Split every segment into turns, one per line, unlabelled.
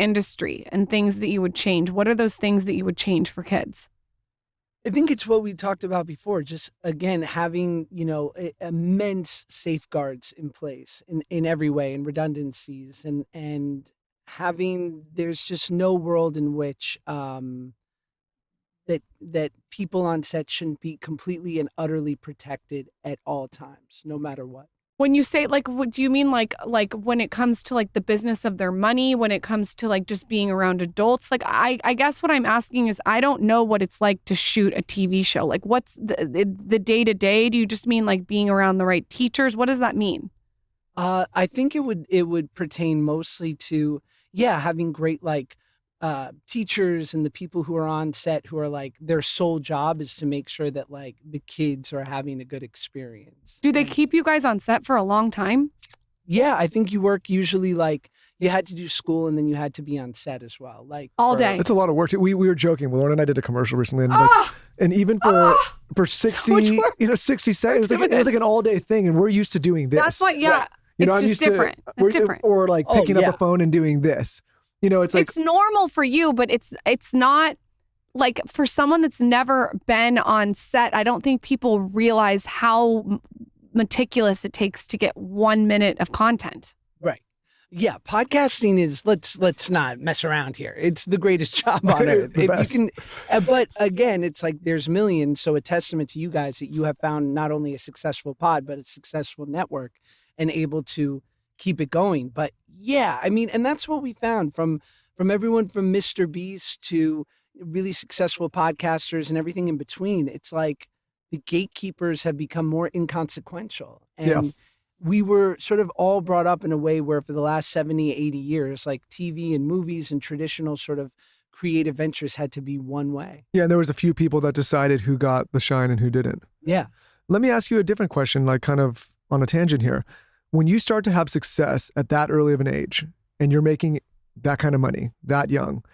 industry and things that you would change, what are those things that you would change for kids?
I think it's what we talked about before. Just again, having, immense safeguards in place in every way, and redundancies, and having, there's just no world in which that people on set shouldn't be completely and utterly protected at all times, no matter what.
When you say what do you mean like when it comes to like the business of their money, when it comes to like just being around adults? Like I guess what I'm asking is I don't know what it's like to shoot a TV show. Like what's the day-to-day? Do you just mean like being around the right teachers? What does that mean?
I think it would pertain mostly to, having great teachers and the people who are on set who are like, their sole job is to make sure that like the kids are having a good experience.
Do they keep you guys on set for a long time?
Yeah, I think you work usually like you had to do school and then you had to be on set as well. Like
all day.
It's a lot of work. We were joking. Lauren and I did a commercial recently, and and even for 60, 60 seconds, it was like an all day thing, and we're used to doing this.
That's what,
Right.
It's just different. It's different.
Or like picking up a phone and doing this. It's like,
it's normal for you, but it's not like for someone that's never been on set. I don't think people realize how meticulous it takes to get 1 minute of content.
Right. Yeah. Podcasting is, let's not mess around here. It's the greatest job on earth. If you can, but again, it's like there's millions. So a testament to you guys that you have found not only a successful pod, but a successful network and able to keep it going. But yeah, I mean, and that's what we found from everyone from Mr. Beast to really successful podcasters and everything in between. It's like the gatekeepers have become more inconsequential. And we were sort of all brought up in a way where for the last 70, 80 years, like TV and movies and traditional sort of creative ventures had to be one way.
Yeah, and there was a few people that decided who got the shine and who didn't.
Yeah.
Let me ask you a different question, like kind of on a tangent here. When you start to have success at that early of an age and you're making that kind of money that young,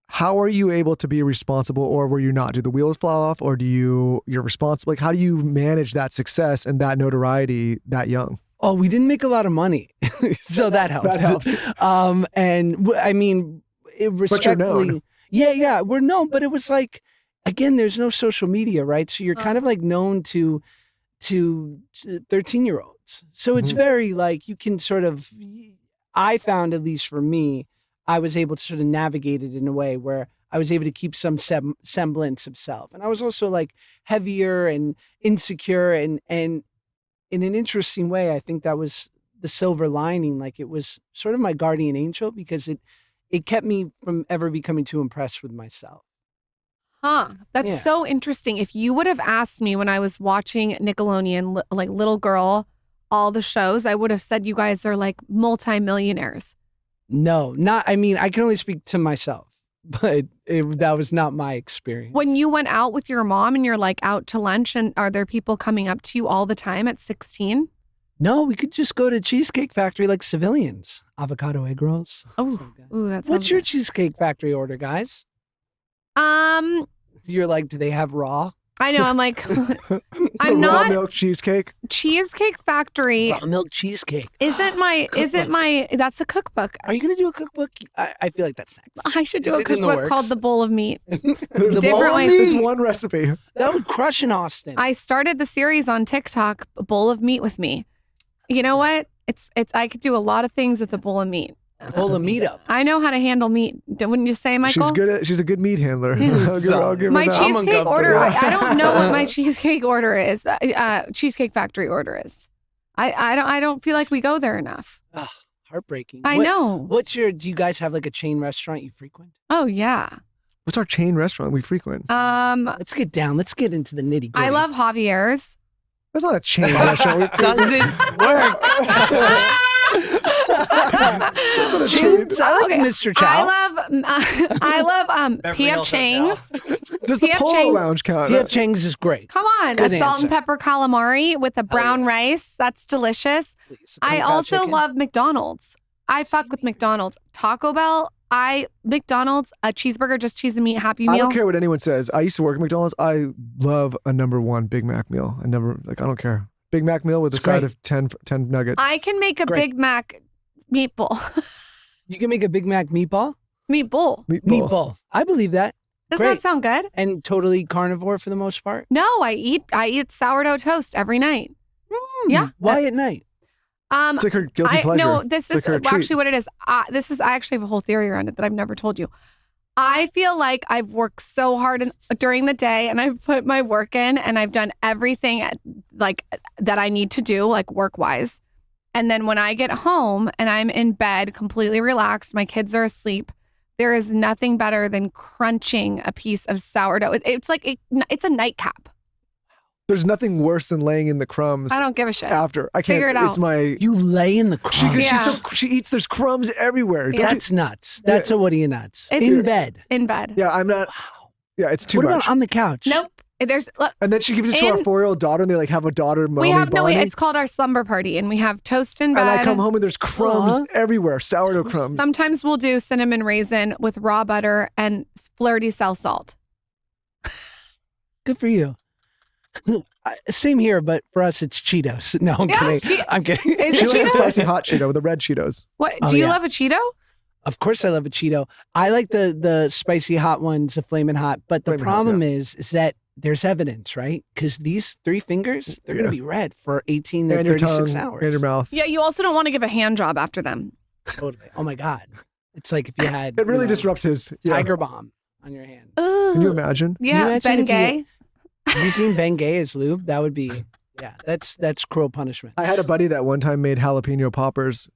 how are you able to be responsible, or were you not? Do the wheels fall off, or you're responsible? Like, how do you manage that success and that notoriety that young?
Oh, we didn't make a lot of money. So that helps.
That helps.
And I mean, respectfully,
but you're known.
Yeah, we're known, but it was like, again, there's no social media, right? So you're kind of like known to 13-year-olds. So it's very like you can sort of, I found, at least for me, I was able to sort of navigate it in a way where I was able to keep some semblance of self. And I was also like heavier and insecure, and in an interesting way, I think that was the silver lining. Like it was sort of my guardian angel because it kept me from ever becoming too impressed with myself.
That's so interesting. If you would have asked me when I was watching Nickelodeon, like little girl, all the shows, I would have said you guys are like multimillionaires.
No, not, I mean, I can only speak to myself, but that was not my experience.
When you went out with your mom and you're like out to lunch, and are there people coming up to you all the time at 16?
No, we could just go to Cheesecake Factory like civilians. Avocado egg rolls.
Oh, that's
What's your Cheesecake Factory order, guys? You're like, do they have raw?
I know. I'm like, I'm not.
Raw milk cheesecake.
Cheesecake Factory.
Raw milk cheesecake.
Isn't my, that's a cookbook.
Are you going to do a cookbook? I feel like that's next.
I should do a cookbook called The Bowl of Meat.
The
Different
bowl of
ways.
meat? It's one recipe.
That would crush in Austin.
I started the series on TikTok, A Bowl of Meat with Me. You know what? It's I could do a lot of things with a bowl of meat.
Pull a meat up.
I know how to handle meat. Wouldn't you say, Michael?
She's a good meat handler. I'll give her
My
that.
cheesecake order. I don't know what my cheesecake order is. Cheesecake Factory order is. I don't feel like we go there enough.
Ugh, heartbreaking.
I know.
Do you guys have like a chain restaurant you frequent?
Oh yeah.
What's our chain restaurant we frequent?
Let's get down. Let's get into the nitty gritty.
I love Javier's.
That's not a chain restaurant.
Doesn't work. I like Mr. Chow.
I love P.F. Chang's.
Does the Polo Lounge count?
P.F. Chang's is great.
Come on,
Good
a salt and
answer.
pepper calamari with a brown rice. That's delicious.
Please,
I
Kung Pao
also
chicken.
love McDonald's. I fuck with McDonald's. Taco Bell. McDonald's, a cheeseburger, just cheese and meat, Happy Meal.
I don't care what anyone says. I used to work at McDonald's. I love a #1 Big Mac meal. I don't care. Big Mac meal with a side of 10 nuggets.
I can make a Big Mac meatball.
You can make a Big Mac meatball?
Meatball.
Meatball. I believe that.
Does
Great.
that sound good?
And totally carnivore for the most part?
No, I eat sourdough toast every night. Yeah.
Why at night?
It's like her guilty pleasure.
No, this is
like her treat.
actually what it is. I actually have a whole theory around it that I've never told you. I feel like I've worked so hard during the day, and I've put my work in, and I've done everything like that I need to do, like work wise. And then when I get home and I'm in bed, completely relaxed, my kids are asleep. There is nothing better than crunching a piece of sourdough. It's like it's a nightcap.
There's nothing worse than laying in the crumbs.
I don't give a shit.
After I can't.
Figure it out.
It's my.
You lay in the crumbs.
She eats. There's crumbs everywhere.
Yeah.
That's nuts. That's a what are you nuts?
It's-
In bed.
In bed.
Yeah, I'm not.
Wow.
Yeah, it's too
What
much.
about on the couch?
Nope. There's
And then she gives it to our
In-
4-year-old daughter, and they like have a daughter.
we have no.
bonding.
It's called our slumber party, and we have toast in bed.
And I come home and there's crumbs
Aw.
everywhere, sourdough crumbs.
Sometimes we'll do cinnamon raisin with raw butter and flirty cell salt.
Good for you. Same here, but for us it's Cheetos. No, I'm
Yes,
kidding. I'm kidding.
Is
She
it
likes a
Cheetos?
spicy hot Cheeto with the red Cheetos.
What
Oh,
do you
yeah.
love a Cheeto?
Of course I love a Cheeto. I like the spicy hot ones, the flaming hot. But the
Flamin' Hot,
problem is that there's evidence, right? Because these 3 fingers, they're going
Yeah.
to be red for 18 to
And your
36
tongue
hours.
and your mouth.
Yeah, you also don't want to give a hand job after them.
Totally. Oh my God. It's like if you had
It really
you know,
disrupts his. Yeah.
Tiger Bomb on your hand.
Can you imagine?
Yeah,
imagine
Ben
if you-
Gay.
Have you seen Ben Gay as lube? That would be, yeah, that's cruel punishment.
I had a buddy that one time made jalapeno poppers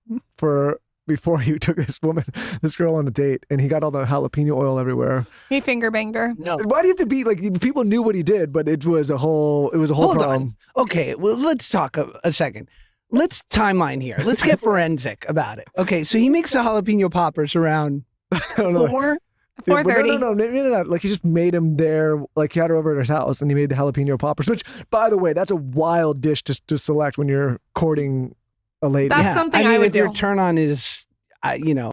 before he took this girl on a date, and he got all the jalapeno oil everywhere.
He finger banged her.
No.
Why do you have to be like? People knew what he did, but it was a whole
Hold
problem.
on. Okay, well, let's talk a second. Let's timeline here. Let's get forensic about it. Okay, so he makes the jalapeno poppers around
I don't know.
4.
Yeah, but
4:30.
No, maybe not. Like he just made him there. Like he had her over at his house, and he made the jalapeno poppers. Which, by the way, that's a wild dish to select when you're courting a lady.
That's something
I mean,
I would
if your
do.
turn on is, you know,